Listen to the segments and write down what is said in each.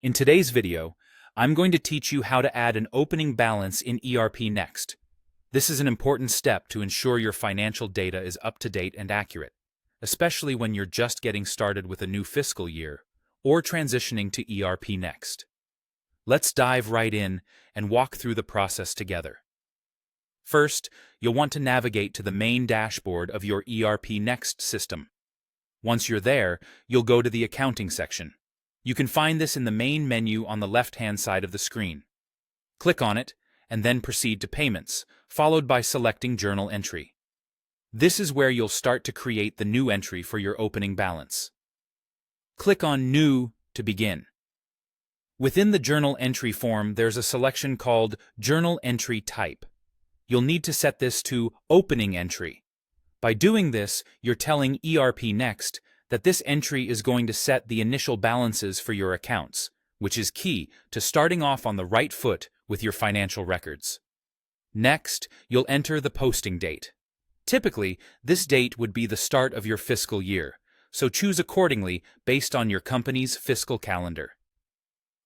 In today's video, I'm going to teach you how to add an opening balance in ERPNext. This is an important step to ensure your financial data is up to date and accurate, especially when you're just getting started with a new fiscal year or transitioning to ERPNext. Let's dive right in and walk through the process together. First, you'll want to navigate to the main dashboard of your ERPNext system. Once you're there, you'll go to the Accounting section. You can find this in the main menu on the left-hand side of the screen. Click on it, and then proceed to Payments, followed by selecting Journal Entry. This is where you'll start to create the new entry for your opening balance. Click on New to begin. Within the Journal Entry form, there's a selection called Journal Entry Type. You'll need to set this to Opening Entry. By doing this, you're telling ERPNext that this entry is going to set the initial balances for your accounts, which is key to starting off on the right foot with your financial records. Next, you'll enter the posting date. Typically, this date would be the start of your fiscal year, so choose accordingly based on your company's fiscal calendar.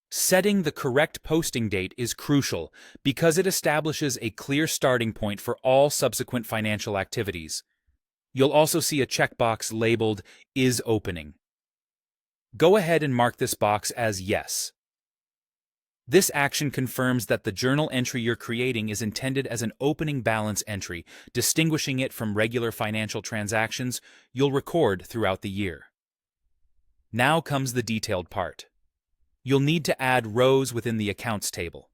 Setting the correct posting date is crucial because it establishes a clear starting point for all subsequent financial activities. You'll also see a checkbox labeled Is Opening. Go ahead and mark this box as Yes. This action confirms that the journal entry you're creating is intended as an opening balance entry, distinguishing it from regular financial transactions you'll record throughout the year. Now comes the detailed part. You'll need to add rows within the accounts table.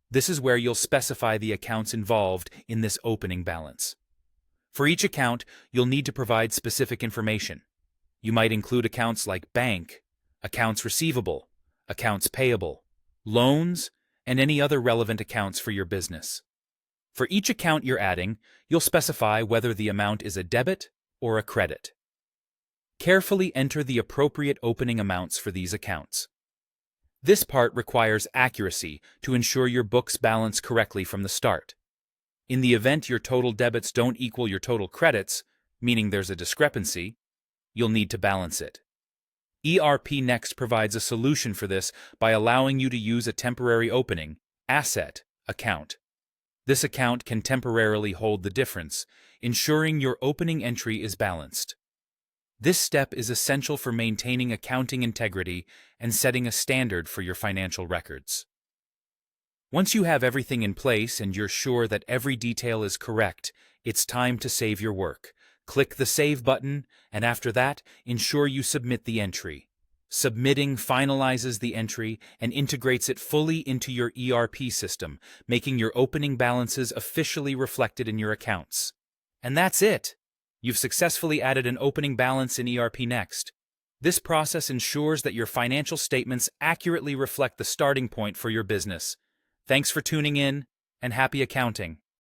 This is where you'll specify the accounts involved in this opening balance. For each account, you'll need to provide specific information. You might include accounts like bank, accounts receivable, accounts payable, loans, and any other relevant accounts for your business. For each account you're adding, you'll specify whether the amount is a debit or a credit. Carefully enter the appropriate opening amounts for these accounts. This part requires accuracy to ensure your books balance correctly from the start. In the event your total debits don't equal your total credits, meaning there's a discrepancy, you'll need to balance it. ERPNext provides a solution for this by allowing you to use a temporary opening asset account. This account can temporarily hold the difference, ensuring your opening entry is balanced. This step is essential for maintaining accounting integrity and setting a standard for your financial records. Once you have everything in place and you're sure that every detail is correct, it's time to save your work. Click the Save button, and after that, ensure you submit the entry. Submitting finalizes the entry and integrates it fully into your ERP system, making your opening balances officially reflected in your accounts. And that's it! You've successfully added an opening balance in ERPNext. This process ensures that your financial statements accurately reflect the starting point for your business. Thanks for tuning in, and happy accounting!